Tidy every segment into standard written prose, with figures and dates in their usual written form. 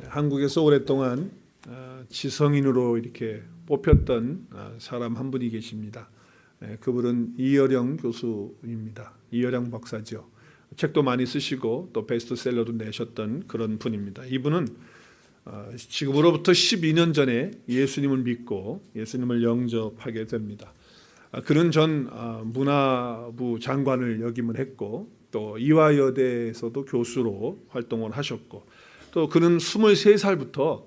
한국에서 오랫동안 지성인으로 이렇게 뽑혔던 사람 한 분이 계십니다. 그분은 이여령 교수입니다. 이여령 박사죠. 책도 많이 쓰시고 또 베스트셀러도 내셨던 그런 분입니다. 이분은 지금으로부터 12년 전에 예수님을 믿고 예수님을 영접하게 됩니다. 그는 전 문화부 장관을 역임을 했고 또 이화여대에서도 교수로 활동을 하셨고 또 그는 23살부터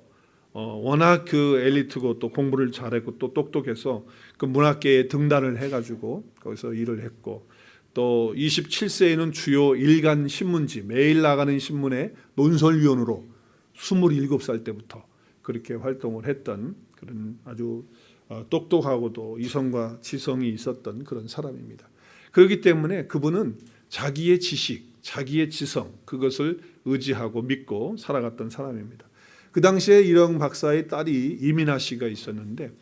워낙 그 엘리트고 또 공부를 잘했고 또 똑똑해서 그 문학계에 등단을 해가지고 거기서 일을 했고 또 27세에는 주요 일간 신문지 매일 나가는 신문의 논설위원으로 27살 때부터 그렇게 활동을 했던 그런 아주 똑똑하고도 이성과 지성이 있었던 그런 사람입니다. 그렇기 때문에 그분은 자기의 지식, 자기의 지성 그것을 의지하고 믿고 살아갔던 사람입니다. 그 당시에 이여령 박사의 딸이 이민아 씨가 있었는데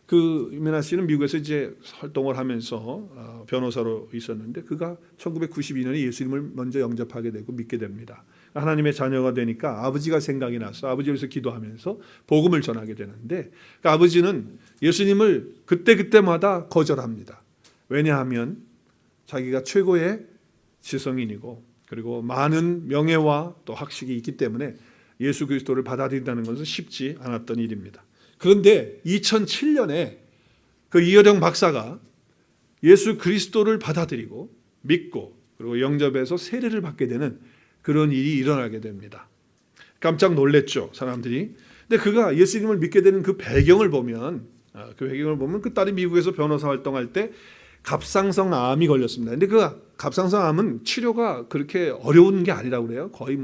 그 이민아 씨는 미국에서 이제 활동을 하면서 변호사로 있었는데 그가 1992년에 예수님을 먼저 영접하게 되고 믿게 됩니다. 하나님의 자녀가 되니까 아버지가 생각이 나서 아버지에서 기도하면서 복음을 전하게 되는데 그 아버지는 예수님을 그때마다 거절합니다. 왜냐하면 자기가 최고의 지성인이고 그리고 많은 명예와 또 학식이 있기 때문에 예수 그리스도를 받아들인다는 것은 쉽지 않았던 일입니다. 그런데 2007년에 그 이여령 박사가 예수 그리스도를 받아들이고 믿고 그리고 영접해서 세례를 받게 되는 그런 일이 일어나게 됩니다. 깜짝 놀랐죠, 사람들이. 근데 그가 예수님을 믿게 되는 그 배경을 보면 그 딸이 미국에서 변호사 활동할 때 갑상선 암이 걸렸습니다. 근데 그 갑상선 암은 치료가 그렇게 어려운 게 아니라고 그래요. 거의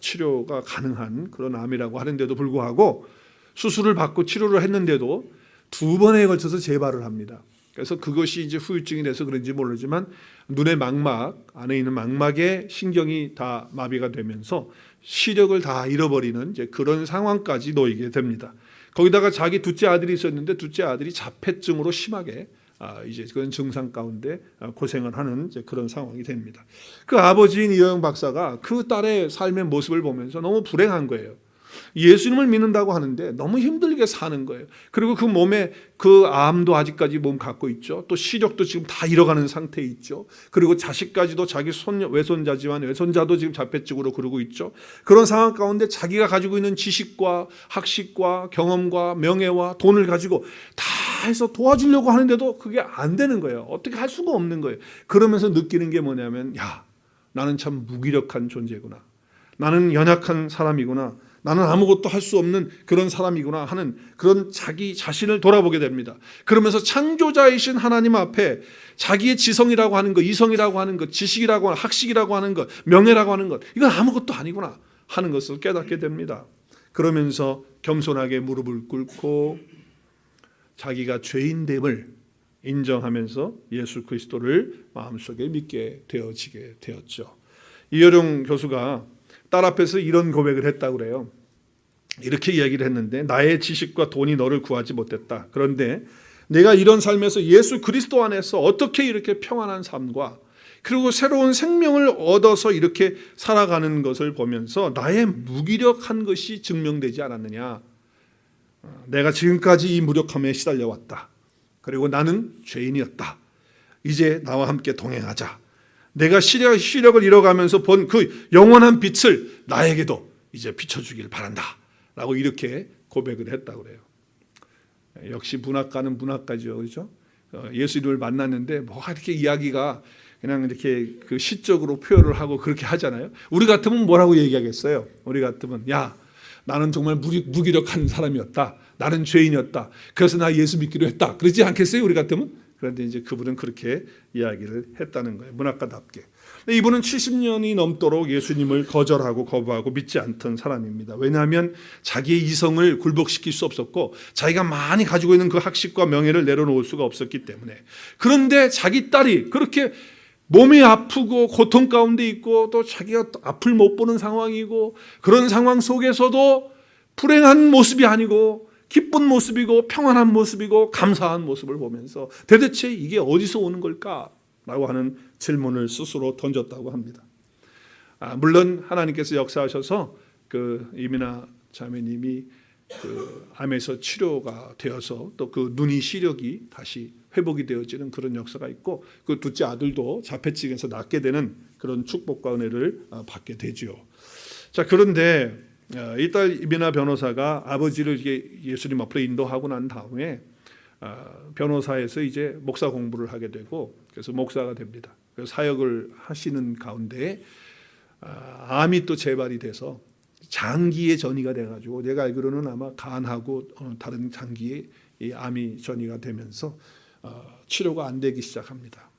치료가 가능한 그런 암이라고 하는데도 불구하고 수술을 받고 치료를 했는데도 2번에 걸쳐서 재발을 합니다. 그래서 그것이 이제 후유증이 돼서 그런지 모르지만 눈의 망막 안에 있는 망막의 신경이 다 마비가 되면서 시력을 다 잃어버리는 이제 그런 상황까지 놓이게 됩니다. 거기다가 자기 둘째 아들이 있었는데 둘째 아들이 자폐증으로 심하게 이제 그런 증상 가운데 고생을 하는 이제 그런 상황이 됩니다. 그 아버지인 이여령 박사가 그 딸의 삶의 모습을 보면서 너무 불행한 거예요. 예수님을 믿는다고 하는데 너무 힘들게 사는 거예요. 그리고 그 몸에 그 암도 아직까지 몸 갖고 있죠. 또 시력도 지금 다 잃어가는 상태에 있죠. 그리고 자식까지도 자기 외손자지만 외손자도 지금 자폐증으로 그러고 있죠. 그런 상황 가운데 자기가 가지고 있는 지식과 학식과 경험과 명예와 돈을 가지고 다 해서 도와주려고 하는데도 그게 안 되는 거예요. 어떻게 할 수가 없는 거예요. 그러면서 느끼는 게 뭐냐면 나는 참 무기력한 존재구나. 나는 연약한 사람이구나. 나는 아무것도 할 수 없는 그런 사람이구나 하는 그런 자기 자신을 돌아보게 됩니다. 그러면서 창조자이신 하나님 앞에 자기의 지성이라고 하는 것, 이성이라고 하는 것, 지식이라고 하는 학식이라고 하는 것, 명예라고 하는 것 이건 아무것도 아니구나 하는 것을 깨닫게 됩니다. 그러면서 겸손하게 무릎을 꿇고 자기가 죄인됨을 인정하면서 예수 그리스도를 마음속에 믿게 되어지게 되었죠. 이여령 교수가 딸 앞에서 이런 고백을 했다고 그래요. 이렇게 이야기를 했는데 나의 지식과 돈이 너를 구하지 못했다. 그런데 내가 이런 삶에서 예수 그리스도 안에서 어떻게 이렇게 평안한 삶과 그리고 새로운 생명을 얻어서 이렇게 살아가는 것을 보면서 나의 무기력한 것이 증명되지 않았느냐. 내가 지금까지 이 무력함에 시달려왔다. 그리고 나는 죄인이었다. 이제 나와 함께 동행하자. 내가 시력을 잃어가면서 본 그 영원한 빛을 나에게도 이제 비춰주길 바란다 라고 이렇게 고백을 했다고 그래요. 역시 문학가는 문학가죠, 그렇죠? 예수님을 만났는데 뭐가 이렇게 이야기가 그냥 이렇게 그 시적으로 표현을 하고 그렇게 하잖아요. 우리 같으면 뭐라고 얘기하겠어요? 우리 같으면 나는 정말 무기력한 사람이었다. 나는 죄인이었다. 그래서 나 예수 믿기로 했다. 그러지 않겠어요? 우리 같으면? 그런데 이제 그분은 그렇게 이야기를 했다는 거예요. 문학가답게. 이분은 70년이 넘도록 예수님을 거절하고 거부하고 믿지 않던 사람입니다. 왜냐하면 자기의 이성을 굴복시킬 수 없었고 자기가 많이 가지고 있는 그 학식과 명예를 내려놓을 수가 없었기 때문에. 그런데 자기 딸이 그렇게 몸이 아프고 고통 가운데 있고 또 자기가 앞을 못 보는 상황이고 그런 상황 속에서도 불행한 모습이 아니고 기쁜 모습이고 평안한 모습이고 감사한 모습을 보면서 도대체 이게 어디서 오는 걸까라고 하는 질문을 스스로 던졌다고 합니다. 물론 하나님께서 역사하셔서 그 이민아 자매님이 그 암에서 치료가 되어서 또 그 눈이 시력이 다시 회복이 되어지는 그런 역사가 있고, 그 둘째 아들도 자폐증에서 낫게 되는 그런 축복과 은혜를 받게 되죠. 자, 그런데 이 딸 이민아 변호사가 아버지를 예수님 앞으로 인도하고 난 다음에 변호사에서 이제 목사 공부를 하게 되고, 그래서 목사가 됩니다. 그래서 사역을 하시는 가운데 암이 또 재발이 돼서 장기에 전이가 돼가지고, 내가 알기로는 아마 간하고 다른 장기에 이 암이 전이가 되면서 치료가 안 되기 시작합니다.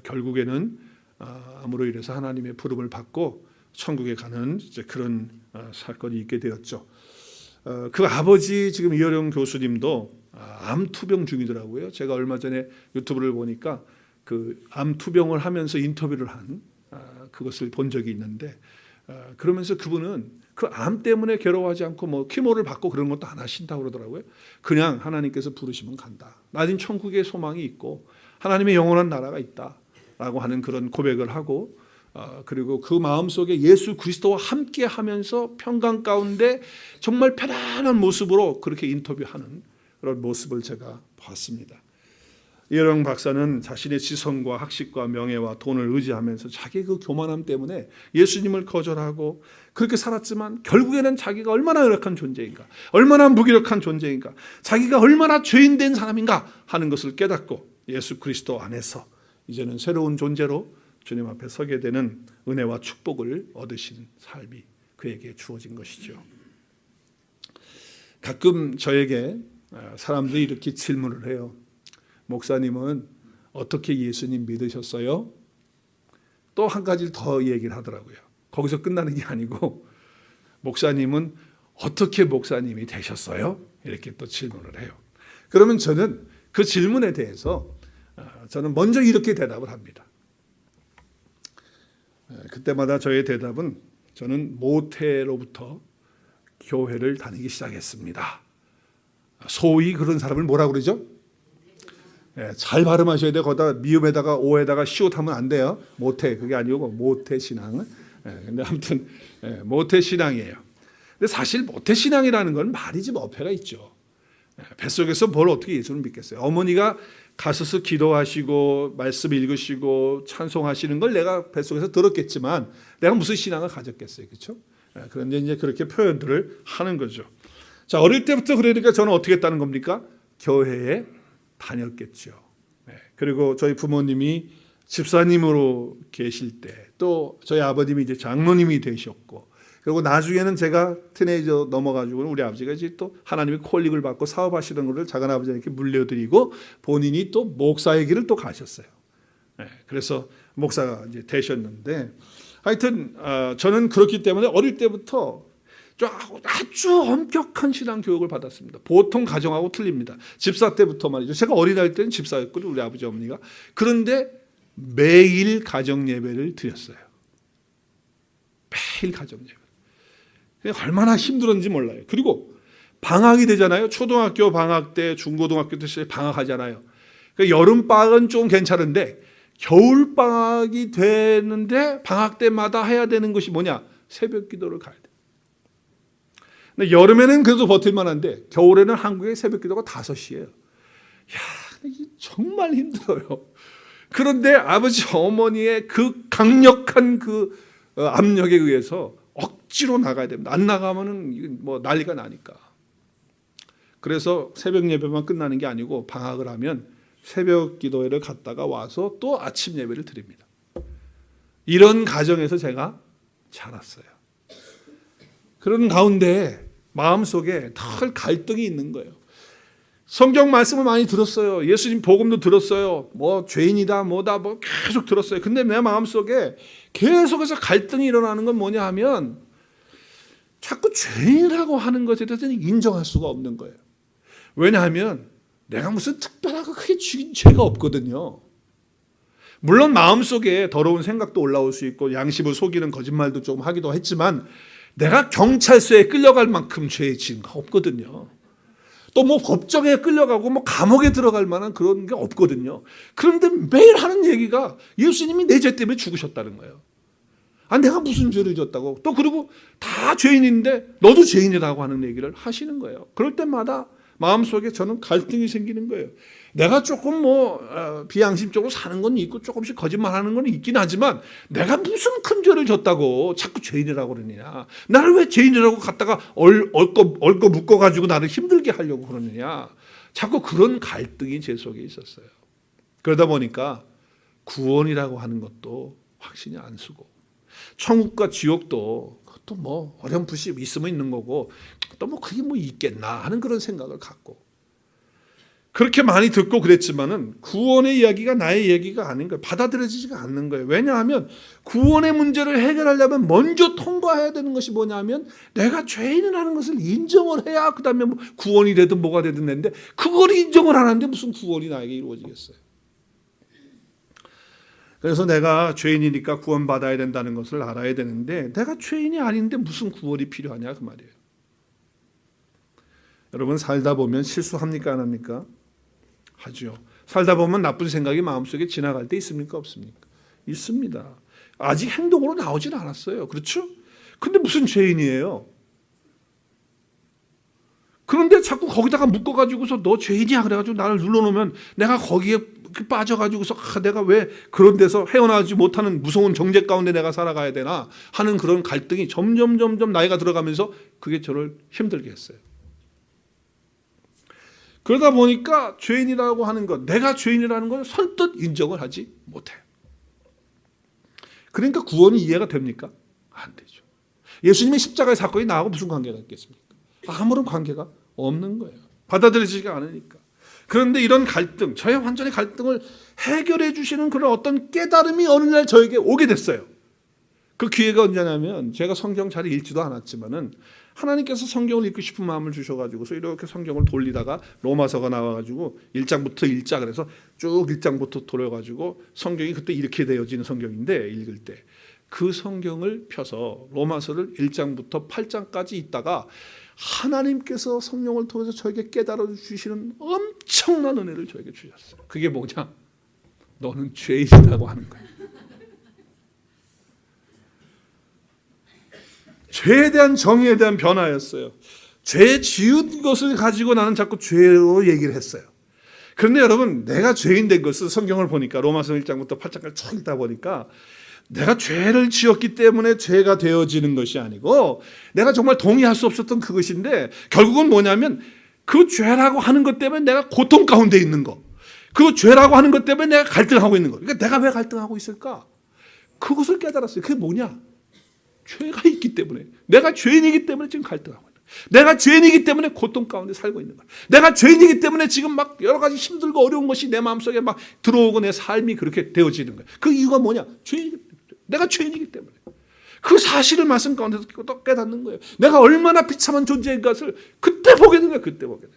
결국에는 암으로 인해서 하나님의 부름을 받고 천국에 가는 이제 그런 사건이 있게 되었죠. 그 아버지 지금 이어령 교수님도 암 투병 중이더라고요. 제가 얼마 전에 유튜브를 보니까 그 암 투병을 하면서 인터뷰를 한 그것을 본 적이 있는데, 그러면서 그분은 그 암 때문에 괴로워하지 않고 뭐 키모를 받고 그런 것도 안 하신다고 그러더라고요. 그냥 하나님께서 부르시면 간다. 나는 천국에 소망이 있고 하나님의 영원한 나라가 있다라고 하는 그런 고백을 하고, 그리고 그 마음속에 예수 그리스도와 함께 하면서 평강 가운데 정말 편안한 모습으로 그렇게 인터뷰하는 그런 모습을 제가 봤습니다. 이어령 박사는 자신의 지성과 학식과 명예와 돈을 의지하면서 자기 그 교만함 때문에 예수님을 거절하고 그렇게 살았지만, 결국에는 자기가 얼마나 열악한 존재인가, 얼마나 무기력한 존재인가, 자기가 얼마나 죄인된 사람인가 하는 것을 깨닫고 예수 그리스도 안에서 이제는 새로운 존재로 주님 앞에 서게 되는 은혜와 축복을 얻으신 삶이 그에게 주어진 것이죠. 가끔 저에게 사람들이 이렇게 질문을 해요. 목사님은 어떻게 예수님 믿으셨어요? 또 한 가지를 더 얘기를 하더라고요. 거기서 끝나는 게 아니고, 목사님은 어떻게 목사님이 되셨어요? 이렇게 또 질문을 해요. 그러면 저는 그 질문에 대해서 저는 먼저 이렇게 대답을 합니다. 그때마다 저의 대답은, 저는 모태로부터 교회를 다니기 시작했습니다. 소위 그런 사람을 뭐라고 그러죠? 잘 발음하셔야 돼요. 거기다 미음에다가 오에다가 시옷하면 안 돼요. 모태, 그게 아니고 모태신앙. 근데 아무튼 모태신앙이에요. 근데 사실 모태신앙이라는 건 말이 좀 어폐가 있죠. 뱃속에서 뭘 어떻게 예수를 믿겠어요. 어머니가 가셔서 기도하시고 말씀 읽으시고 찬송하시는 걸 내가 뱃속에서 들었겠지만 내가 무슨 신앙을 가졌겠어요. 그렇죠? 그런데 이제 그렇게 표현들을 하는 거죠. 자, 어릴 때부터 그러니까 저는 어떻게 했다는 겁니까? 교회에 다녔겠죠. 그리고 저희 부모님이 집사님으로 계실 때, 또 저희 아버님이 이제 장로님이 되셨고, 그리고 나중에는 제가 티네이저 넘어가지고 우리 아버지가 이제 또 하나님의 콜링을 받고 사업하시던 것을 작은 아버지에게 물려드리고 본인이 또 목사의 길을 또 가셨어요. 그래서 목사가 이제 되셨는데, 하여튼 저는 그렇기 때문에 어릴 때부터 아주 엄격한 신앙 교육을 받았습니다. 보통 가정하고 틀립니다. 집사 때부터 말이죠. 제가 어린아이 때는 집사였거든요, 우리 아버지 어머니가. 그런데 매일 가정 예배를 드렸어요. 매일 가정 예배. 얼마나 힘들었는지 몰라요. 그리고 방학이 되잖아요. 초등학교 방학 때, 중고등학교 때 방학하잖아요. 여름 방학은 좀 괜찮은데 겨울 방학이 되는데 방학 때마다 해야 되는 것이 뭐냐? 새벽 기도를 가야 돼. 근데 여름에는 그래도 버틸만한데 겨울에는 한국의 새벽 기도가 5시예요. 야, 정말 힘들어요. 그런데 아버지 어머니의 그 강력한 그 압력에 의해서 억지로 나가야 됩니다. 안 나가면은 뭐 난리가 나니까. 그래서 새벽 예배만 끝나는 게 아니고 방학을 하면 새벽 기도회를 갔다가 와서 또 아침 예배를 드립니다. 이런 가정에서 제가 자랐어요. 그런 가운데 마음속에 늘 갈등이 있는 거예요. 성경 말씀을 많이 들었어요. 예수님 복음도 들었어요. 뭐 죄인이다 뭐다 뭐 계속 들었어요. 근데 내 마음속에 계속해서 갈등이 일어나는 건 뭐냐 하면 자꾸 죄인이라고 하는 것에 대해서는 인정할 수가 없는 거예요. 왜냐하면 내가 무슨 특별하고 크게 죽인 죄가 없거든요. 물론 마음속에 더러운 생각도 올라올 수 있고 양심을 속이는 거짓말도 좀 하기도 했지만 내가 경찰서에 끌려갈 만큼 죄 지은 거 없거든요. 또 뭐 법정에 끌려가고 뭐 감옥에 들어갈 만한 그런 게 없거든요. 그런데 매일 하는 얘기가 예수님이 내 죄 때문에 죽으셨다는 거예요. 내가 무슨 죄를 졌다고. 또 그리고 다 죄인인데 너도 죄인이라고 하는 얘기를 하시는 거예요. 그럴 때마다 마음속에 저는 갈등이 생기는 거예요. 내가 조금 비양심적으로 사는 건 있고 조금씩 거짓말하는 건 있긴 하지만 내가 무슨 큰 죄를 졌다고 자꾸 죄인이라고 그러느냐. 나를 왜 죄인이라고 갖다가 얽어 묶어가지고 나를 힘들게 하려고 그러느냐. 자꾸 그런 갈등이 제 속에 있었어요. 그러다 보니까 구원이라고 하는 것도 확신이 안 쓰고 천국과 지옥도 그것도 어렴풋이 있으면 있는 거고 또 그게 있겠나 하는 그런 생각을 갖고 그렇게 많이 듣고 그랬지만은 구원의 이야기가 나의 얘기가 아닌 거예요. 받아들여지지가 않는 거예요. 왜냐하면 구원의 문제를 해결하려면 먼저 통과해야 되는 것이 뭐냐면 내가 죄인이라는 것을 인정을 해야 그 다음에 구원이 되든 뭐가 되든 되는데 그걸 인정을 안 하는데 무슨 구원이 나에게 이루어지겠어요. 그래서 내가 죄인이니까 구원받아야 된다는 것을 알아야 되는데 내가 죄인이 아닌데 무슨 구원이 필요하냐 그 말이에요. 여러분 살다 보면 실수합니까 안 합니까? 하죠. 살다 보면 나쁜 생각이 마음속에 지나갈 때 있습니까 없습니까? 있습니다. 아직 행동으로 나오진 않았어요. 그렇죠? 근데 무슨 죄인이에요? 그런데 자꾸 거기다가 묶어가지고서 너 죄인이야 그래가지고 나를 눌러놓으면 내가 거기에 빠져가지고서 내가 왜 그런 데서 헤어나지 못하는 무서운 정죄 가운데 내가 살아가야 되나 하는 그런 갈등이 점점 나이가 들어가면서 그게 저를 힘들게 했어요. 그러다 보니까 죄인이라고 하는 것, 내가 죄인이라는 걸 선뜻 인정을 하지 못해요. 그러니까 구원이 이해가 됩니까? 안 되죠. 예수님의 십자가의 사건이 나하고 무슨 관계가 있겠습니까? 아무런 관계가 없는 거예요. 받아들여지지가 않으니까. 그런데 이런 갈등, 저의 완전히 갈등을 해결해 주시는 그런 어떤 깨달음이 어느 날 저에게 오게 됐어요. 그 기회가 언제냐면 제가 성경 잘 읽지도 않았지만은 하나님께서 성경을 읽고 싶은 마음을 주셔가지고서 이렇게 성경을 돌리다가 로마서가 나와가지고 1장부터 읽자 그래서 쭉 1장부터 돌려가지고 성경이 그때 이렇게 되어지는 성경인데 읽을 때 그 성경을 펴서 로마서를 1장부터 8장까지 읽다가 하나님께서 성령을 통해서 저에게 깨달아 주시는 엄청난 은혜를 저에게 주셨어요. 그게 뭐냐? 너는 죄인이라고 하는 거예요. 죄에 대한 정의에 대한 변화였어요. 죄 지은 것을 가지고 나는 자꾸 죄로 얘기를 했어요. 그런데 여러분 내가 죄인 된 것은 성경을 보니까 로마서 1장부터 8장까지 쭉 읽다 보니까 내가 죄를 지었기 때문에 죄가 되어지는 것이 아니고 내가 정말 동의할 수 없었던 그것인데 결국은 뭐냐면 그 죄라고 하는 것 때문에 내가 고통 가운데 있는 거, 그 죄라고 하는 것 때문에 내가 갈등하고 있는 거. 그러니까 내가 왜 갈등하고 있을까? 그것을 깨달았어요. 그게 뭐냐? 죄가 있기 때문에, 내가 죄인이기 때문에 지금 갈등하고 있는 거야. 내가 죄인이기 때문에 고통 가운데 살고 있는 거야. 내가 죄인이기 때문에 지금 막 여러 가지 힘들고 어려운 것이 내 마음속에 막 들어오고 내 삶이 그렇게 되어지는 거야. 그 이유가 뭐냐? 내가 죄인이기 때문에. 그 사실을 말씀 가운데서 또 깨닫는 거예요. 내가 얼마나 비참한 존재인 것을 그때 보게 된 거예요. 그때 보게 된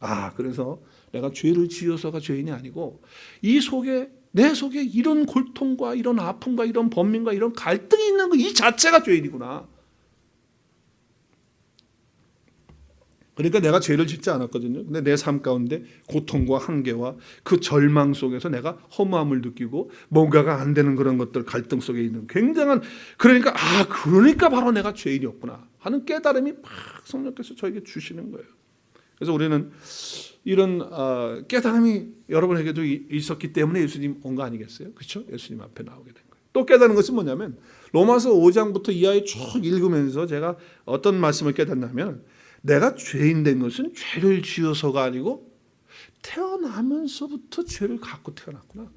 거예요. 그래서 내가 죄를 지어서가 죄인이 아니고 이 속에 내 속에 이런 고통과 이런 아픔과 이런 번민과 이런 갈등이 있는 거 이 자체가 죄인이구나. 그러니까 내가 죄를 짓지 않았거든요. 근데 내 삶 가운데 고통과 한계와 그 절망 속에서 내가 허무함을 느끼고 뭔가가 안 되는 그런 것들 갈등 속에 있는 굉장한 그러니까 바로 내가 죄인이었구나 하는 깨달음이 막 성령께서 저에게 주시는 거예요. 그래서 우리는 이런 깨달음이 여러분에게도 있었기 때문에 예수님 온 거 아니겠어요? 그렇죠? 예수님 앞에 나오게 된 거예요. 또 깨닫는 것은 뭐냐면 로마서 5장부터 이하에 쭉 읽으면서 제가 어떤 말씀을 깨닫냐면 내가 죄인 된 것은 죄를 지어서가 아니고 태어나면서부터 죄를 갖고 태어났구나.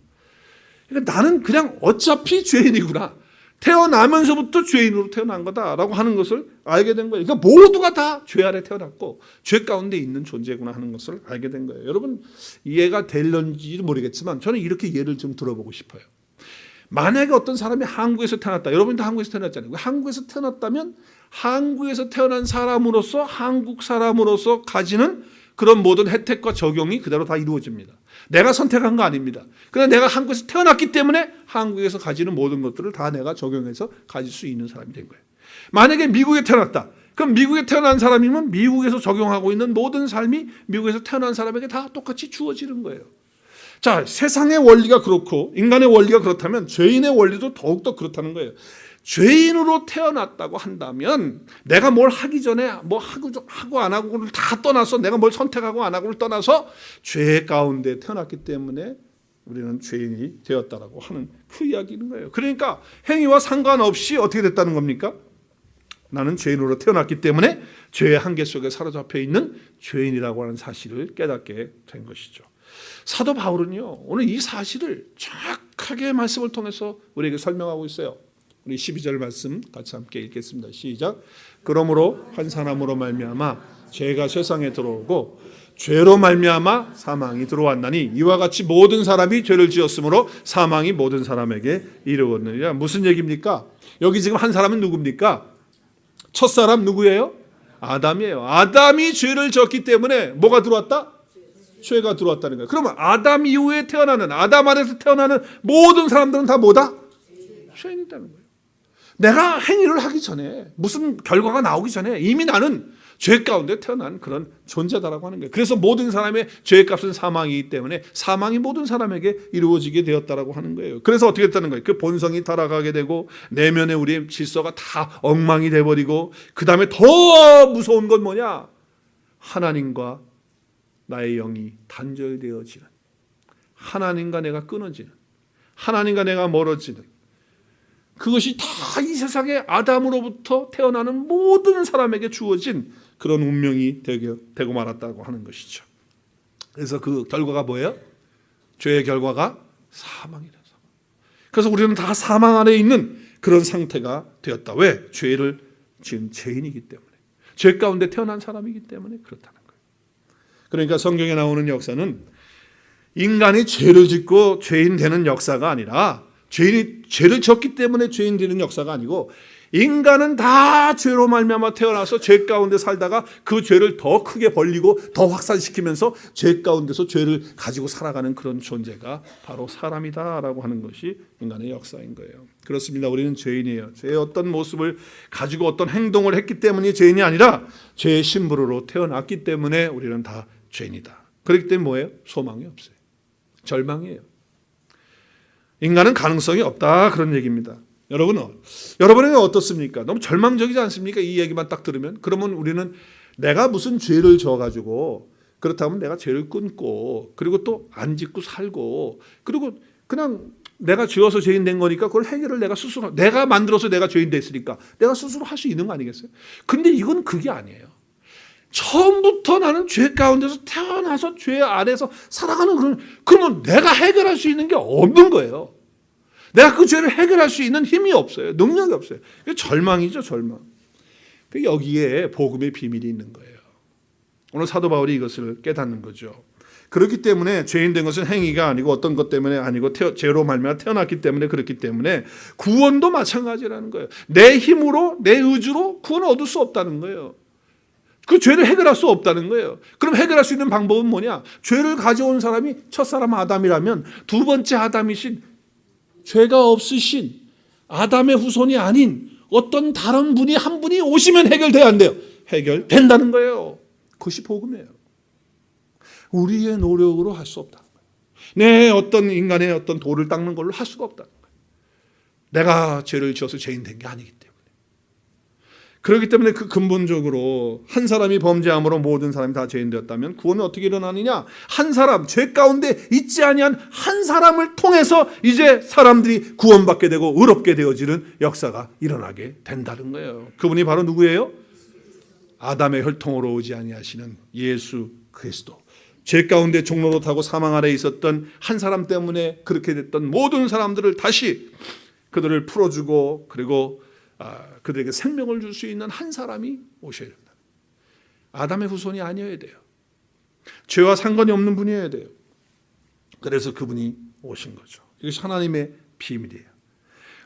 그러니까 나는 그냥 어차피 죄인이구나. 태어나면서부터 죄인으로 태어난 거다라고 하는 것을 알게 된 거예요. 그러니까 모두가 다 죄 아래 태어났고 죄 가운데 있는 존재구나 하는 것을 알게 된 거예요. 여러분 이해가 될런지 모르겠지만 저는 이렇게 예를 좀 들어보고 싶어요. 만약에 어떤 사람이 한국에서 태어났다. 여러분도 한국에서 태어났잖아요. 한국에서 태어났다면 한국에서 태어난 사람으로서 한국 사람으로서 가지는 그런 모든 혜택과 적용이 그대로 다 이루어집니다. 내가 선택한 거 아닙니다. 그러나 내가 한국에서 태어났기 때문에 한국에서 가지는 모든 것들을 다 내가 적용해서 가질 수 있는 사람이 된 거예요. 만약에 미국에 태어났다. 그럼 미국에 태어난 사람이면 미국에서 적용하고 있는 모든 삶이 미국에서 태어난 사람에게 다 똑같이 주어지는 거예요. 자, 세상의 원리가 그렇고 인간의 원리가 그렇다면 죄인의 원리도 더욱더 그렇다는 거예요. 죄인으로 태어났다고 한다면 내가 뭘 하기 전에 뭐 하고 안 하고를 다 떠나서 내가 뭘 선택하고 안 하고를 떠나서 죄 가운데 태어났기 때문에 우리는 죄인이 되었다라고 하는 그 이야기인 거예요. 그러니까 행위와 상관없이 어떻게 됐다는 겁니까? 나는 죄인으로 태어났기 때문에 죄의 한계 속에 사로잡혀 있는 죄인이라고 하는 사실을 깨닫게 된 것이죠. 사도 바울은요, 오늘 이 사실을 정확하게 말씀을 통해서 우리에게 설명하고 있어요. 우리 12절 말씀 같이 함께 읽겠습니다. 시작. 그러므로 한 사람으로 말미암아 죄가 세상에 들어오고 죄로 말미암아 사망이 들어왔나니 이와 같이 모든 사람이 죄를 지었으므로 사망이 모든 사람에게 이르렀느니라. 무슨 얘기입니까? 여기 지금 한 사람은 누굽니까? 첫사람 누구예요? 아담이에요. 아담이 죄를 지었기 때문에 뭐가 들어왔다? 죄가 들어왔다는 거예요. 그러면 아담 이후에 태어나는, 아담 안에서 태어나는 모든 사람들은 다 뭐다? 죄인이라는 거예요. 내가 행위를 하기 전에, 무슨 결과가 나오기 전에 이미 나는 죄 가운데 태어난 그런 존재다라고 하는 거예요. 그래서 모든 사람의 죄의 값은 사망이기 때문에 사망이 모든 사람에게 이루어지게 되었다라고 하는 거예요. 그래서 어떻게 됐다는 거예요? 그 본성이 타락하게 되고 내면의 우리의 질서가 다 엉망이 돼버리고, 그 다음에 더 무서운 건 뭐냐? 하나님과 나의 영이 단절되어지는, 하나님과 내가 끊어지는, 하나님과 내가 멀어지는, 그것이 다 이 세상에 아담으로부터 태어나는 모든 사람에게 주어진 그런 운명이 되고 말았다고 하는 것이죠. 그래서 그 결과가 뭐예요? 죄의 결과가 사망이다. 그래서 우리는 다 사망 안에 있는 그런 상태가 되었다. 왜? 죄를 지은 죄인이기 때문에, 죄 가운데 태어난 사람이기 때문에 그렇다는 거예요. 그러니까 성경에 나오는 역사는 인간이 죄를 짓고 죄인 되는 역사가 아니라, 죄인이 죄를 졌기 때문에 죄인 되는 역사가 아니고, 인간은 다 죄로 말미암아 태어나서 죄 가운데 살다가 그 죄를 더 크게 벌리고 더 확산시키면서 죄 가운데서 죄를 가지고 살아가는 그런 존재가 바로 사람이다라고 하는 것이 인간의 역사인 거예요. 그렇습니다. 우리는 죄인이에요. 죄의 어떤 모습을 가지고 어떤 행동을 했기 때문이 죄인이 아니라 죄의 신부로 태어났기 때문에 우리는 다 죄인이다. 그렇기 때문에 뭐예요? 소망이 없어요. 절망이에요. 인간은 가능성이 없다, 그런 얘기입니다. 여러분은 어떻습니까? 너무 절망적이지 않습니까? 이 얘기만 딱 들으면. 그러면 우리는 내가 무슨 죄를 져가지고, 그렇다면 내가 죄를 끊고, 그리고 또 안 짓고 살고, 그리고 그냥 내가 지어서 죄인 된 거니까 그걸 해결을 내가 스스로, 내가 만들어서 내가 죄인 됐으니까 내가 스스로 할 수 있는 거 아니겠어요? 근데 이건 그게 아니에요. 처음부터 나는 죄 가운데서 태어나서 죄 아래서 살아가는 그러면 내가 해결할 수 있는 게 없는 거예요. 내가 그 죄를 해결할 수 있는 힘이 없어요. 능력이 없어요. 절망이죠, 절망. 여기에 복음의 비밀이 있는 거예요. 오늘 사도 바울이 이것을 깨닫는 거죠. 그렇기 때문에 죄인 된 것은 행위가 아니고 어떤 것 때문에 아니고 죄로 말미암아 태어났기 때문에, 그렇기 때문에 구원도 마찬가지라는 거예요. 내 힘으로, 내 의지로 구원을 얻을 수 없다는 거예요. 그 죄를 해결할 수 없다는 거예요. 그럼 해결할 수 있는 방법은 뭐냐? 죄를 가져온 사람이 첫사람 아담이라면 두 번째 아담이신, 죄가 없으신 아담의 후손이 아닌 어떤 다른 분이, 한 분이 오시면 해결돼야 한대요. 해결된다는 거예요. 그것이 복음이에요. 우리의 노력으로 할 수 없다는 거예요. 내 어떤 인간의 어떤 도를 닦는 걸로 할 수가 없다는 거예요. 내가 죄를 지어서 죄인 된 게 아니기 때문에. 그렇기 때문에 그 근본적으로 한 사람이 범죄함으로 모든 사람이 다 죄인 되었다면 구원은 어떻게 일어나느냐? 한 사람, 죄 가운데 있지 아니한 한 사람을 통해서 이제 사람들이 구원받게 되고 의롭게 되어지는 역사가 일어나게 된다는 거예요. 그분이 바로 누구예요? 아담의 혈통으로 오지 아니하시는 예수 그리스도. 죄 가운데 종로로 타고 사망 아래 있었던 한 사람 때문에 그렇게 됐던 모든 사람들을 다시 그들을 풀어주고, 그리고 그들에게 생명을 줄 수 있는 한 사람이 오셔야 된다. 아담의 후손이 아니어야 돼요. 죄와 상관이 없는 분이어야 돼요. 그래서 그분이 오신 거죠. 이것이 하나님의 비밀이에요.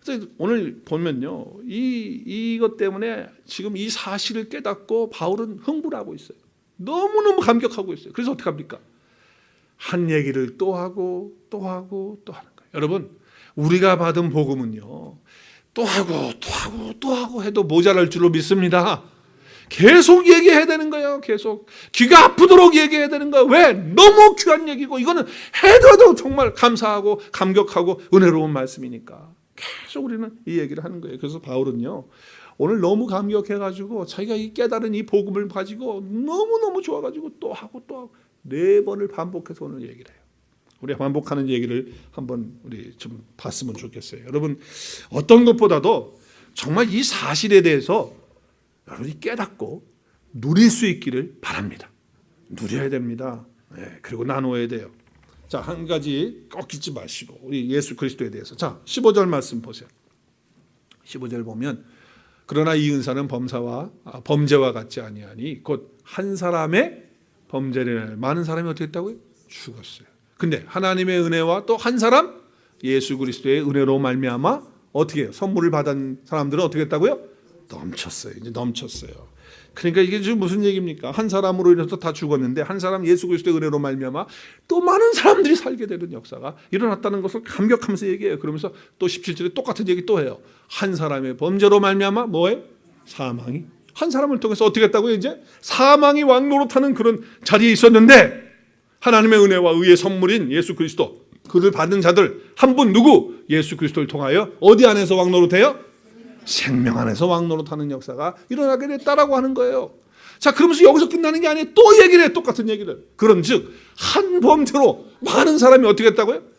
그래서 오늘 보면요, 이것 때문에 지금 이 사실을 깨닫고 바울은 흥분을 하고 있어요. 너무너무 감격하고 있어요. 그래서 어떻게 합니까? 한 얘기를 또 하고 또 하고 또 하는 거예요. 여러분, 우리가 받은 복음은요, 또 하고 또 하고 또 하고 해도 모자랄 줄로 믿습니다. 계속 얘기해야 되는 거예요. 계속 귀가 아프도록 얘기해야 되는 거예요. 왜? 너무 귀한 얘기고, 이거는 해도 정말 감사하고 감격하고 은혜로운 말씀이니까. 계속 우리는 이 얘기를 하는 거예요. 그래서 바울은요, 오늘 너무 감격해가지고 자기가 이 깨달은 이 복음을 가지고 너무너무 좋아가지고 또 하고 또 하고 4번을 반복해서 오늘 얘기를 해요. 우리가 반복하는 얘기를 한번 우리 좀 봤으면 좋겠어요. 여러분, 어떤 것보다도 정말 이 사실에 대해서 여러분이 깨닫고 누릴 수 있기를 바랍니다. 누려야 됩니다. 네, 그리고 나누어야 돼요. 자, 한 가지 꼭 잊지 마시고 우리 예수 그리스도에 대해서. 자, 15절 말씀 보세요. 15절 보면 그러나 이 은사는 범죄와 같지 아니하니 곧 한 사람의 범죄를 많은 사람이 어떻게 했다고요? 죽었어요. 근데 하나님의 은혜와 또 한 사람 예수 그리스도의 은혜로 말미암아 어떻게 해요? 선물을 받은 사람들은 어떻게 했다고요? 넘쳤어요. 이제 넘쳤어요. 그러니까 이게 지금 무슨 얘기입니까? 한 사람으로 인해서 다 죽었는데 한 사람 예수 그리스도의 은혜로 말미암아 또 많은 사람들이 살게 되는 역사가 일어났다는 것을 감격하면서 얘기해요. 그러면서 또 17절에 똑같은 얘기 또 해요. 한 사람의 범죄로 말미암아 뭐예요? 사망이. 한 사람을 통해서 어떻게 했다고요? 이제 사망이 왕노릇하는 그런 자리에 있었는데 하나님의 은혜와 의의 선물인 예수 그리스도, 그를 받은 자들 한 분 누구? 예수 그리스도를 통하여 어디 안에서 왕노릇해요? 생명 안에서 왕노릇하는 역사가 일어나게 됐다라고 하는 거예요. 자, 그러면서 여기서 끝나는 게 아니에요. 또 얘기를 해, 똑같은 얘기를. 그런즉 한 범죄로 많은 사람이 어떻게 했다고요?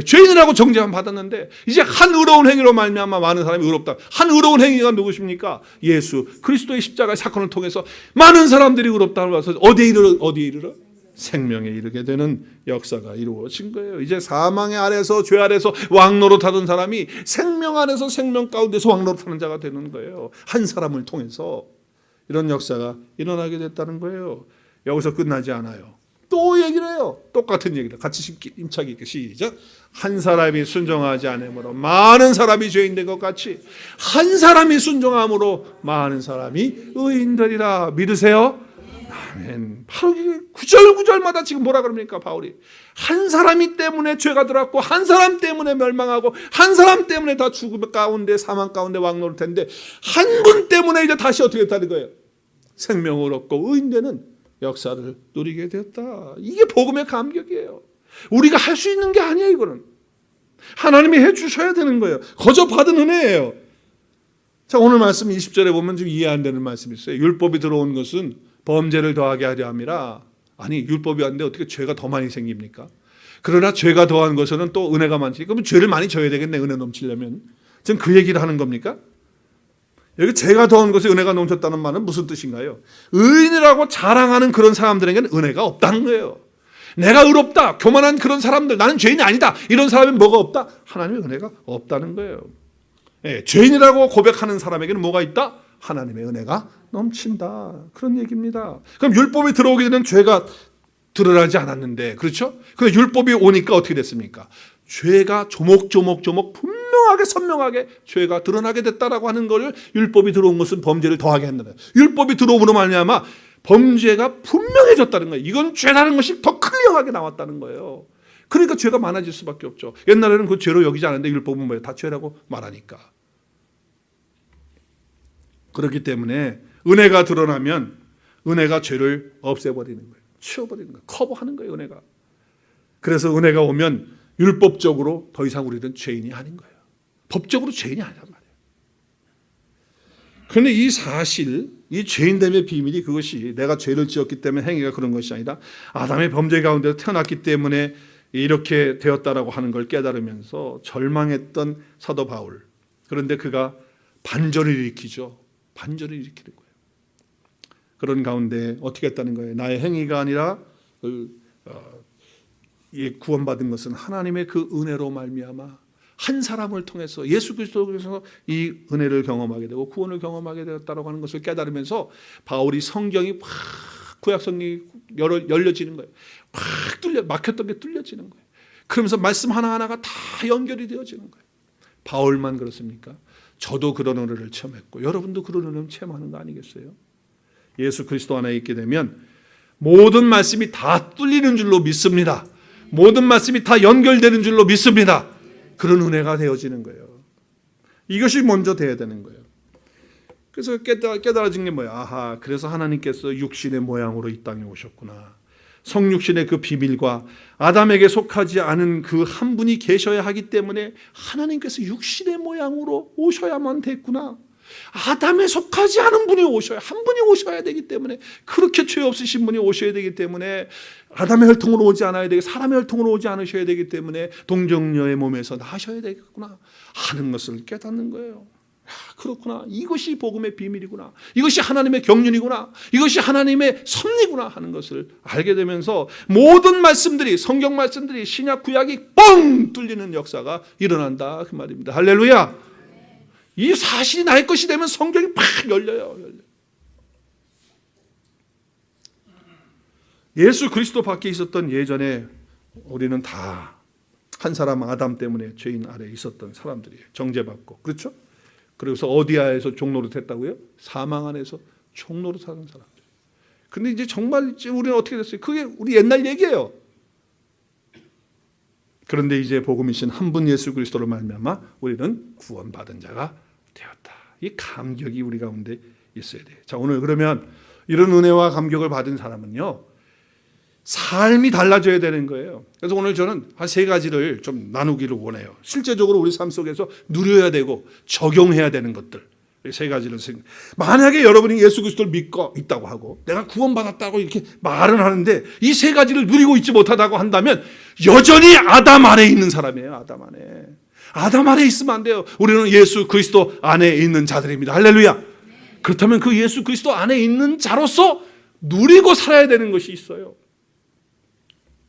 죄인이라고 정죄함 받았는데 이제 한 의로운 행위로 말미암아 많은 사람이 의롭다. 한 의로운 행위가 누구십니까? 예수 그리스도의 십자가의 사건을 통해서 많은 사람들이 의롭다고 와서 어디에 이르러? 생명에 이르게 되는 역사가 이루어진 거예요. 이제 사망의 아래서 죄 아래서 왕노릇하던 사람이 생명 안에서 생명 가운데서 왕노릇하는 자가 되는 거예요. 한 사람을 통해서 이런 역사가 일어나게 됐다는 거예요. 여기서 끝나지 않아요. 또 얘기를 해요. 똑같은 얘기를 같이 힘차게 있게 시작. 한 사람이 순종하지 않으므로 많은 사람이 죄인 된 것 같이 한 사람이 순종함으로 많은 사람이 의인 되리라. 믿으세요? 아멘. 바로 구절구절마다 지금 뭐라 그럽니까 바울이? 한 사람이 때문에 죄가 들어왔고 한 사람 때문에 멸망하고 한 사람 때문에 다 죽음 가운데 사망 가운데 왕노릇 텐데 한 분 때문에 이제 다시 어떻게 됐다는 거예요? 생명을 얻고 의인되는 역사를 누리게 되었다. 이게 복음의 감격이에요. 우리가 할 수 있는 게 아니에요. 이거는 하나님이 해주셔야 되는 거예요. 거저 받은 은혜예요. 자, 오늘 말씀 20절에 보면 좀 이해 안 되는 말씀이 있어요. 율법이 들어온 것은 범죄를 더하게 하려 함이라. 아니, 율법이 왔는데 어떻게 죄가 더 많이 생깁니까? 그러나 죄가 더한 것은 또 은혜가 많지. 그러면 죄를 많이 져야 되겠네, 은혜 넘치려면. 지금 그 얘기를 하는 겁니까? 여기 죄가 더한 것에 은혜가 넘쳤다는 말은 무슨 뜻인가요? 의인이라고 자랑하는 그런 사람들에게는 은혜가 없다는 거예요. 내가 의롭다, 교만한 그런 사람들, 나는 죄인이 아니다, 이런 사람은 뭐가 없다? 하나님의 은혜가 없다는 거예요. 예, 죄인이라고 고백하는 사람에게는 뭐가 있다? 하나님의 은혜가 넘친다. 그런 얘기입니다. 그럼 율법이 들어오게 되는 죄가 드러나지 않았는데, 그렇죠? 근데 율법이 오니까 어떻게 됐습니까? 죄가 조목조목 분명하게 선명하게 죄가 드러나게 됐다라고 하는 걸 율법이 들어온 것은 범죄를 더하게 했는데 율법이 들어옴으로 말미암아 범죄가 분명해졌다는 거예요. 이건 죄라는 것이 더 클리어하게 나왔다는 거예요. 그러니까 죄가 많아질 수밖에 없죠. 옛날에는 그 죄로 여기지 않았는데 율법은 뭐예요? 다 죄라고 말하니까. 그렇기 때문에 은혜가 드러나면 은혜가 죄를 없애버리는 거예요. 치워버리는 거예요. 커버하는 거예요. 은혜가. 그래서 은혜가 오면 율법적으로 더 이상 우리는 죄인이 아닌 거예요. 법적으로 죄인이 아니란 말이에요. 그런데 이 사실, 이 죄인됨의 비밀이 그것이 내가 죄를 지었기 때문에 행위가 그런 것이 아니라 아담의 범죄 가운데 태어났기 때문에 이렇게 되었다라고 하는 걸 깨달으면서 절망했던 사도 바울. 그런데 그가 반전을 일으키죠. 반전을 일으키는 거예요. 그런 가운데 어떻게 했다는 거예요? 나의 행위가 아니라 구원받은 것은 하나님의 그 은혜로 말미암아 한 사람을 통해서 예수 그리스도에서 이 은혜를 경험하게 되고 구원을 경험하게 되었다고 하는 것을 깨달으면서 바울이 성경이 확 구약 성경이 열려지는 거예요. 확 막혔던 게 뚫려지는 거예요. 그러면서 말씀 하나하나가 다 연결이 되어지는 거예요. 바울만 그렇습니까? 저도 그런 은혜를 체험했고 여러분도 그런 은혜를 체험하는 거 아니겠어요? 예수 그리스도 안에 있게 되면 모든 말씀이 다 뚫리는 줄로 믿습니다. 모든 말씀이 다 연결되는 줄로 믿습니다. 그런 은혜가 되어지는 거예요. 이것이 먼저 돼야 되는 거예요. 그래서 깨달아진 게 뭐야? 아하, 그래서 하나님께서 육신의 모양으로 이 땅에 오셨구나. 성육신의 그 비밀과 아담에게 속하지 않은 그 한 분이 계셔야 하기 때문에 하나님께서 육신의 모양으로 오셔야만 됐구나. 아담에 속하지 않은 분이 오셔야, 한 분이 오셔야 되기 때문에, 그렇게 죄 없으신 분이 오셔야 되기 때문에, 아담의 혈통으로 오지 않아야 되고 사람의 혈통으로 오지 않으셔야 되기 때문에 동정녀의 몸에서 나셔야 되겠구나 하는 것을 깨닫는 거예요. 그렇구나. 이것이 복음의 비밀이구나. 이것이 하나님의 경륜이구나. 이것이 하나님의 섭리구나 하는 것을 알게 되면서 모든 말씀들이, 성경 말씀들이, 신약 구약이 뻥 뚫리는 역사가 일어난다 그 말입니다. 할렐루야. 이 사실이 나의 것이 되면 성경이 팍 열려요. 예수 그리스도 밖에 있었던 예전에 우리는 다 한 사람 아담 때문에 죄인 아래에 있었던 사람들이에요. 정죄받고. 그렇죠? 그래서 어디야에서 종로로 됐다고요? 사망 안에서 종로로 사는 사람들. 근데 이제 정말 우리는 어떻게 됐어요? 그게 우리 옛날 얘기예요. 그런데 이제 복음이신 한 분 예수 그리스도로 말미암아 우리는 구원받은 자가 되었다. 이 감격이 우리 가운데 있어야 돼요. 자, 오늘 그러면 이런 은혜와 감격을 받은 사람은요, 삶이 달라져야 되는 거예요. 그래서 오늘 저는 한 세 가지를 좀 나누기를 원해요. 실제적으로 우리 삶 속에서 누려야 되고 적용해야 되는 것들. 세 가지를. 만약에 여러분이 예수 그리스도를 믿고 있다고 하고 내가 구원받았다고 이렇게 말은 하는데 이 세 가지를 누리고 있지 못하다고 한다면 여전히 아담 안에 있는 사람이에요. 아담 안에. 아담 안에 있으면 안 돼요. 우리는 예수 그리스도 안에 있는 자들입니다. 할렐루야. 그렇다면 그 예수 그리스도 안에 있는 자로서 누리고 살아야 되는 것이 있어요.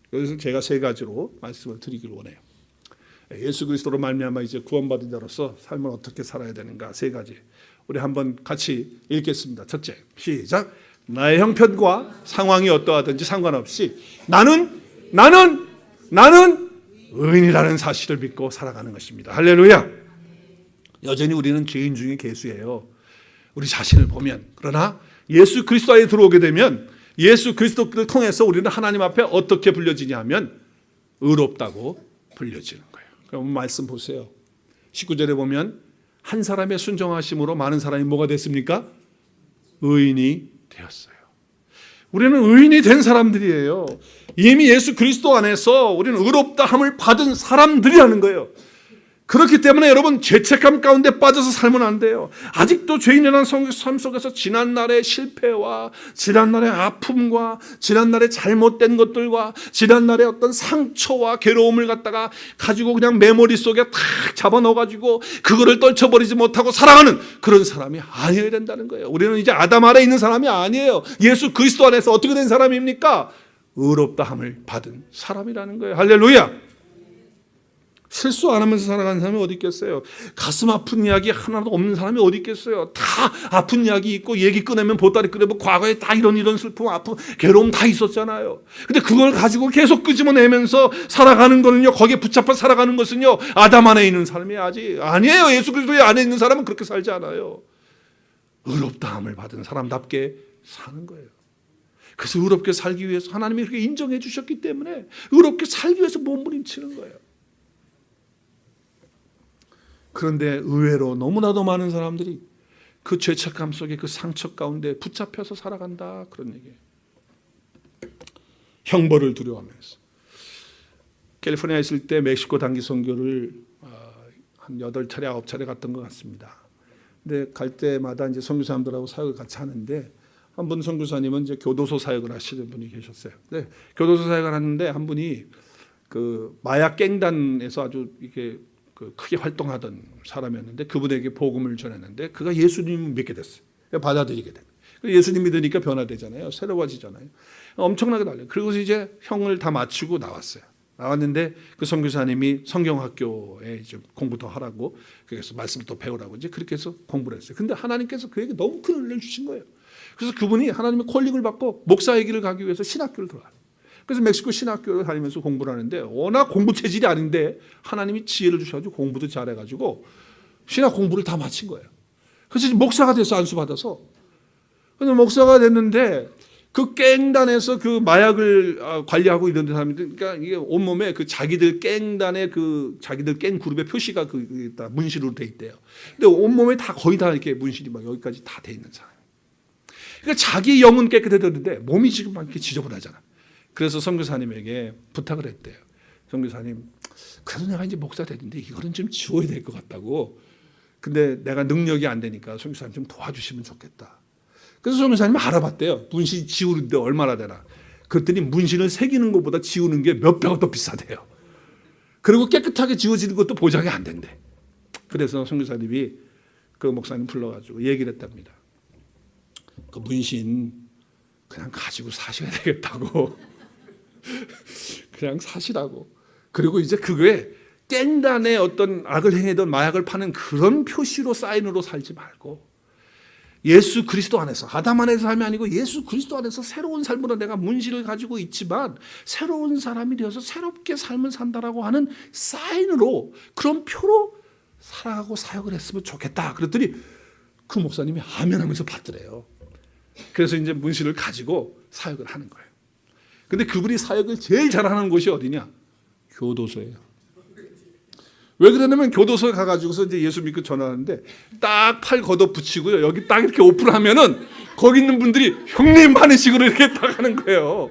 그래서 제가 세 가지로 말씀을 드리길 원해요. 예수 그리스도로 말미암아 이제 구원받은 자로서 삶을 어떻게 살아야 되는가, 세 가지. 우리 한번 같이 읽겠습니다. 첫째, 시작. 나의 형편과 상황이 어떠하든지 상관없이 나는 의인이라는 사실을 믿고 살아가는 것입니다. 할렐루야. 여전히 우리는 죄인 중에 괴수예요. 우리 자신을 보면. 그러나 예수 그리스도에 들어오게 되면 예수 그리스도를 통해서 우리는 하나님 앞에 어떻게 불려지냐 하면 의롭다고 불려지는 거예요. 그럼 말씀 보세요. 19절에 보면 한 사람의 순종하심으로 많은 사람이 뭐가 됐습니까? 의인이 되었어요. 우리는 의인이 된 사람들이에요. 이미 예수 그리스도 안에서 우리는 의롭다함을 받은 사람들이라는 거예요. 그렇기 때문에 여러분 죄책감 가운데 빠져서 살면 안 돼요. 아직도 죄인이라는 삶 속에서 지난날의 실패와 지난날의 아픔과 지난날의 잘못된 것들과 지난날의 어떤 상처와 괴로움을 갖다가 가지고 그냥 메모리 속에 탁 잡아넣어가지고 그거를 떨쳐버리지 못하고 살아가는 그런 사람이 아니어야 된다는 거예요. 우리는 이제 아담 아래 있는 사람이 아니에요. 예수 그리스도 안에서 어떻게 된 사람입니까? 의롭다함을 받은 사람이라는 거예요. 할렐루야. 실수 안 하면서 살아가는 사람이 어디 있겠어요? 가슴 아픈 이야기 하나도 없는 사람이 어디 있겠어요? 다 아픈 이야기 있고 얘기 꺼내면 보따리 꺼내면 과거에 다 이런 슬픔, 아픔, 괴로움 다 있었잖아요. 근데 그걸 가지고 계속 끄집어내면서 살아가는 거는요, 거기에 붙잡혀 살아가는 것은요, 아담 안에 있는 사람이 아니에요. 예수 그리스도의 안에 있는 사람은 그렇게 살지 않아요. 의롭다함을 받은 사람답게 사는 거예요. 그래서 의롭게 살기 위해서 하나님이 그렇게 인정해 주셨기 때문에 의롭게 살기 위해서 몸부림치는 거예요. 그런데 의외로 너무나도 많은 사람들이 그 죄책감 속에 그 상처 가운데 붙잡혀서 살아간다, 그런 얘기예요. 형벌을 두려워하면서. 캘리포니아에 있을 때 멕시코 단기 선교를 한 8차례 9차례 갔던 것 같습니다. 근데 갈 때마다 이제 선교사님들하고 사역을 같이 하는데 한 분 선교사님은 이제 교도소 사역을 하시는 분이 계셨어요. 근데 교도소 사역을 하는데 한 분이 그 마약 갱단에서 아주 이렇게 크게 활동하던 사람이었는데 그분에게 복음을 전했는데 그가 예수님을 믿게 됐어요. 받아들이게 돼요. 예수님 믿으니까 변화되잖아요. 새로워지잖아요. 엄청나게 달라요. 그리고 이제 형을 다 마치고 나왔어요. 나왔는데 그 선교사님이 성경학교에 이제 공부 더 하라고, 그래서 말씀 또 배우라고 이제 그렇게 해서 공부를 했어요. 근데 하나님께서 그에게 너무 큰 은혜를 주신 거예요. 그래서 그분이 하나님의 콜링을 받고 목사의 길을 가기 위해서 신학교를 들어가요. 그래서 멕시코 신학교를 다니면서 공부를 하는데 워낙 공부 체질이 아닌데 하나님이 지혜를 주셔가지고 공부도 잘해가지고 신학 공부를 다 마친 거예요. 그래서 목사가 돼서 안수받아서, 근데 목사가 됐는데 그 깽단에서 그 마약을 관리하고 이런 사람들, 그러니까 이게 온몸에 그 자기들 깽단의 그 자기들 깽 그룹의 표시가 그 문신으로 돼 있대요. 근데 온몸에 다 거의 다 이렇게 문신이 막 여기까지 다 돼 있는 사람. 그러니까 자기 영은 깨끗해졌는데 몸이 지금 막 이렇게 지저분하잖아. 그래서 선교사님에게 부탁을 했대요. 선교사님, 그래도 내가 이제 목사 됐는데 이거는 좀 지워야 될 것 같다고. 근데 내가 능력이 안 되니까 선교사님 좀 도와주시면 좋겠다. 그래서 선교사님이 알아봤대요. 문신 지우는데 얼마나 되나. 그랬더니 문신을 새기는 것보다 지우는 게 몇 배가 더 비싸대요. 그리고 깨끗하게 지워지는 것도 보장이 안 된대. 그래서 선교사님이 그 목사님 불러가지고 얘기를 했답니다. 그 문신 그냥 가지고 사셔야 되겠다고. 그냥 사시라고. 그리고 이제 그거에 깽단의 어떤 악을 행하던 마약을 파는 그런 표시로 사인으로 살지 말고 예수 그리스도 안에서, 아담 안에서 삶이 아니고 예수 그리스도 안에서 새로운 삶으로 내가 문신을 가지고 있지만 새로운 사람이 되어서 새롭게 삶을 산다라고 하는 사인으로, 그런 표로 살아가고 사역을 했으면 좋겠다. 그랬더니 그 목사님이 아멘 하면서 받더래요. 그래서 이제 문신을 가지고 사역을 하는 거예요. 근데 그분이 사역을 제일 잘하는 곳이 어디냐? 교도소예요. 왜 그러냐면 교도소에 가가지고서 이제 예수 믿고 전화하는데 딱 팔 걷어 붙이고요. 여기 딱 이렇게 오픈하면은 거기 있는 분들이 형님 하는 식으로 이렇게 딱 하는 거예요.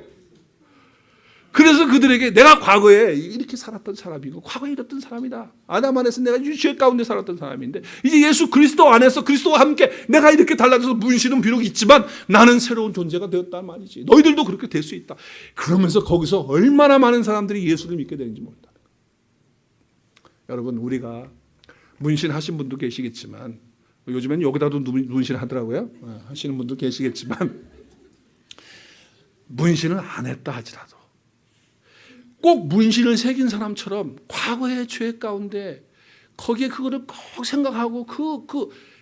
그래서 그들에게 내가 과거에 이렇게 살았던 사람이고 과거에 이랬던 사람이다. 아담 안에서 내가 죄 가운데 살았던 사람인데 이제 예수 그리스도 안에서 그리스도와 함께 내가 이렇게 달라져서 문신은 비록 있지만 나는 새로운 존재가 되었단 말이지. 너희들도 그렇게 될 수 있다. 그러면서 거기서 얼마나 많은 사람들이 예수를 믿게 되는지 모른다. 여러분, 우리가 문신하신 분도 계시겠지만 요즘엔 여기다도 문신하더라고요. 하시는 분도 계시겠지만 문신을 안 했다 하지라도 꼭 문신을 새긴 사람처럼 과거의 죄 가운데 거기에 그거를 꼭 생각하고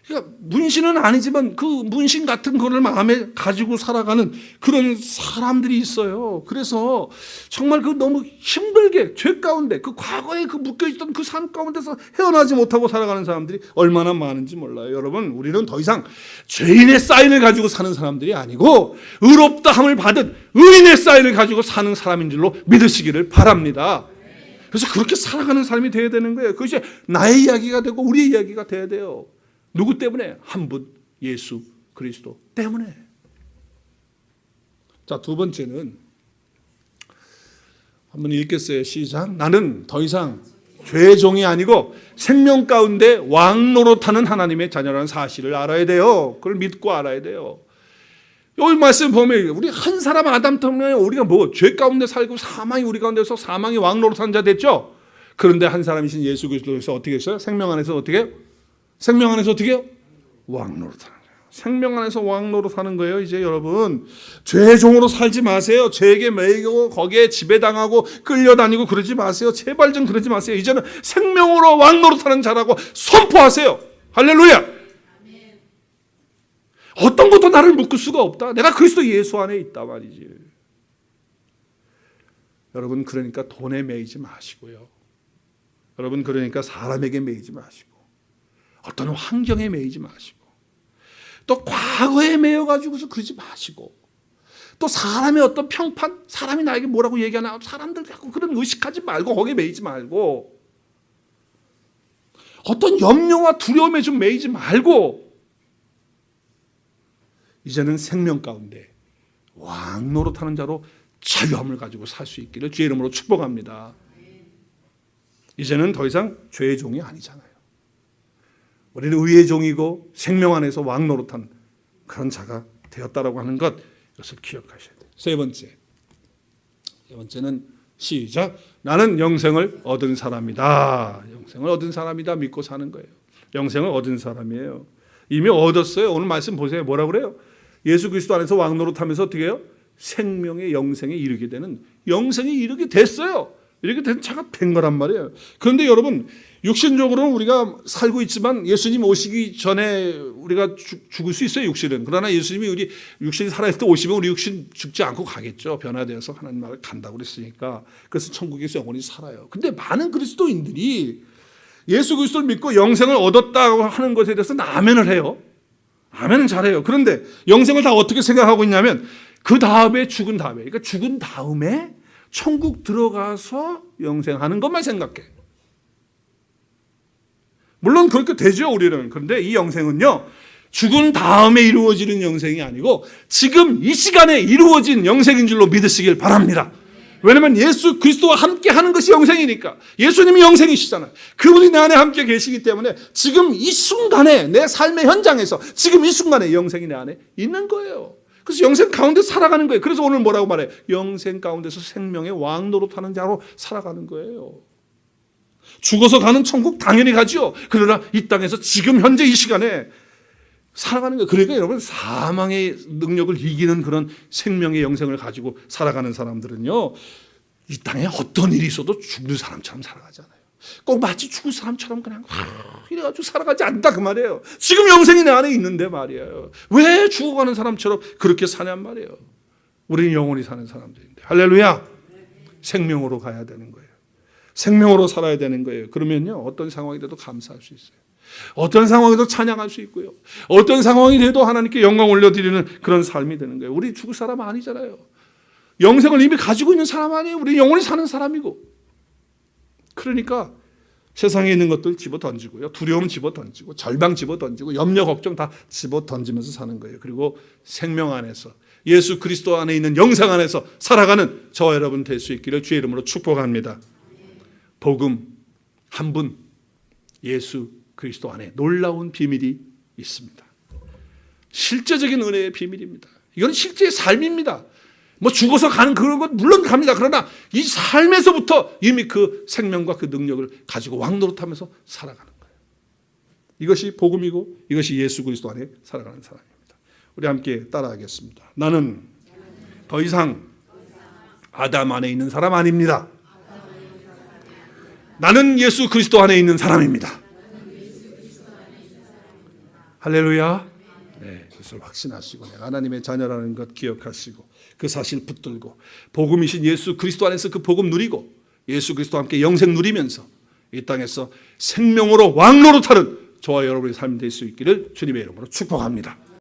그러니까 문신은 아니지만 그 문신 같은 거를 마음에 가지고 살아가는 그런 사람들이 있어요. 그래서 정말 그 너무 힘들게 죄 가운데 그 과거에 그 묶여있던 그 삶 가운데서 헤어나지 못하고 살아가는 사람들이 얼마나 많은지 몰라요. 여러분, 우리는 더 이상 죄인의 사인을 가지고 사는 사람들이 아니고 의롭다함을 받은 의인의 사인을 가지고 사는 사람인 줄로 믿으시기를 바랍니다. 그래서 그렇게 살아가는 삶이 돼야 되는 거예요. 그것이 나의 이야기가 되고 우리의 이야기가 돼야 돼요. 누구 때문에? 한 분, 예수 그리스도 때문에. 자, 두 번째는 한번 읽겠어요. 시작. 나는 더 이상 죄의 종이 아니고 생명 가운데 왕 노릇하는 하나님의 자녀라는 사실을 알아야 돼요. 그걸 믿고 알아야 돼요. 여기 말씀 보면 우리 한 사람 아담 때문에 우리가 뭐 죄 가운데 살고 사망이 우리 가운데서 사망이 왕 노릇하는 자 됐죠. 그런데 한 사람이신 예수 그리스도에서 어떻게 했어요? 생명 안에서 어떻게 해요? 생명 안에서 어떻게 해요? 왕 노릇하는 거예요. 생명 안에서 왕 노릇하는 거예요. 이제 여러분, 죄의 종으로 살지 마세요. 죄에게 매이고 거기에 지배당하고 끌려다니고 그러지 마세요. 제발 좀 그러지 마세요. 이제는 생명으로 왕 노릇하는 자라고 선포하세요. 할렐루야. 어떤 것도 나를 묶을 수가 없다. 내가 그리스도 예수 안에 있다 말이지. 여러분, 그러니까 돈에 매이지 마시고요. 여러분, 그러니까 사람에게 매이지 마시고 어떤 환경에 매이지 마시고 또 과거에 매여가지고서 그러지 마시고 또 사람의 어떤 평판, 사람이 나에게 뭐라고 얘기하나 사람들 갖고 그런 의식하지 말고 거기에 매이지 말고 어떤 염려와 두려움에 좀 매이지 말고 이제는 생명 가운데 왕 노릇하는 자로 자유함을 가지고 살 수 있기를 주의 이름으로 축복합니다. 이제는 더 이상 죄의 종이 아니잖아요. 우리는 의의 종이고 생명 안에서 왕 노릇한 그런 자가 되었다라고 하는 것, 이것을 기억하셔야 돼요. 세 번째는 시작. 나는 영생을 얻은 사람이다. 영생을 얻은 사람이다 믿고 사는 거예요. 영생을 얻은 사람이에요. 이미 얻었어요. 오늘 말씀 보세요. 뭐라고 그래요? 예수 그리스도 안에서 왕 노릇하면서 어떻게 해요? 생명의 영생에 이르게 되는, 영생에 이르게 됐어요. 이렇게 된 차가 된 거란 말이에요. 그런데 여러분, 육신적으로는 우리가 살고 있지만 예수님 오시기 전에 우리가 죽을 수 있어요, 육신은. 그러나 예수님이 우리 육신이 살아있을 때 오시면 우리 육신 죽지 않고 가겠죠. 변화되어서 하나님 나라에 간다고 그랬으니까. 그래서 천국에서 영원히 살아요. 근데 많은 그리스도인들이 예수 그리스도를 믿고 영생을 얻었다고 하는 것에 대해서 아멘을 해요. 아멘은 잘해요. 그런데 영생을 다 어떻게 생각하고 있냐면 그 다음에 죽은 다음에, 그러니까 죽은 다음에 천국 들어가서 영생하는 것만 생각해. 물론 그렇게 되죠, 우리는. 그런데 이 영생은요, 죽은 다음에 이루어지는 영생이 아니고 지금 이 시간에 이루어진 영생인 줄로 믿으시길 바랍니다. 왜냐하면 예수 그리스도와 함께 하는 것이 영생이니까. 예수님이 영생이시잖아요. 그분이 내 안에 함께 계시기 때문에 지금 이 순간에 내 삶의 현장에서 지금 이 순간에 영생이 내 안에 있는 거예요. 그래서 영생 가운데 살아가는 거예요. 그래서 오늘 뭐라고 말해요? 영생 가운데서 생명의 왕 노릇하는 자로 살아가는 거예요. 죽어서 가는 천국 당연히 가죠. 그러나 이 땅에서 지금 현재 이 시간에 살아가는 거예요. 그러니까 여러분 사망의 능력을 이기는 그런 생명의 영생을 가지고 살아가는 사람들은요, 이 땅에 어떤 일이 있어도 죽는 사람처럼 살아가잖아요. 꼭 마치 죽은 사람처럼 그냥 이래가지고 살아가지 않다 그 말이에요. 지금 영생이 내 안에 있는데 말이에요. 왜 죽어가는 사람처럼 그렇게 사냔 말이에요. 우리는 영원히 사는 사람들인데. 할렐루야. 생명으로 가야 되는 거예요. 생명으로 살아야 되는 거예요. 그러면요 어떤 상황이 돼도 감사할 수 있어요. 어떤 상황에도 찬양할 수 있고요. 어떤 상황이 돼도 하나님께 영광 올려드리는 그런 삶이 되는 거예요. 우리 죽을 사람 아니잖아요. 영생을 이미 가지고 있는 사람 아니에요. 우리 영원히 사는 사람이고. 그러니까 세상에 있는 것들 집어 던지고요. 두려움 집어 던지고 절망 집어 던지고 염려 걱정 다 집어 던지면서 사는 거예요. 그리고 생명 안에서 예수 그리스도 안에 있는 영생 안에서 살아가는 저와 여러분 될 수 있기를 주의 이름으로 축복합니다. 복음 한 분 예수 그리스도 안에 놀라운 비밀이 있습니다. 실제적인 은혜의 비밀입니다. 이건 실제의 삶입니다. 뭐 죽어서 가는 그런 건 물론 갑니다. 그러나 이 삶에서부터 이미 그 생명과 그 능력을 가지고 왕노릇하면서 살아가는 거예요. 이것이 복음이고 이것이 예수 그리스도 안에 살아가는 사람입니다. 우리 함께 따라하겠습니다. 나는 더 이상 아담 안에 있는 사람 아닙니다. 나는 예수 그리스도 안에 있는 사람입니다. 할렐루야. 네, 그것을 확신하시고 내가 하나님의 자녀라는 것 기억하시고 그 사실 붙들고 복음이신 예수 그리스도 안에서 그 복음 누리고 예수 그리스도와 함께 영생 누리면서 이 땅에서 생명으로 왕노릇하는 저와 여러분의 삶이 될 수 있기를 주님의 이름으로 축복합니다.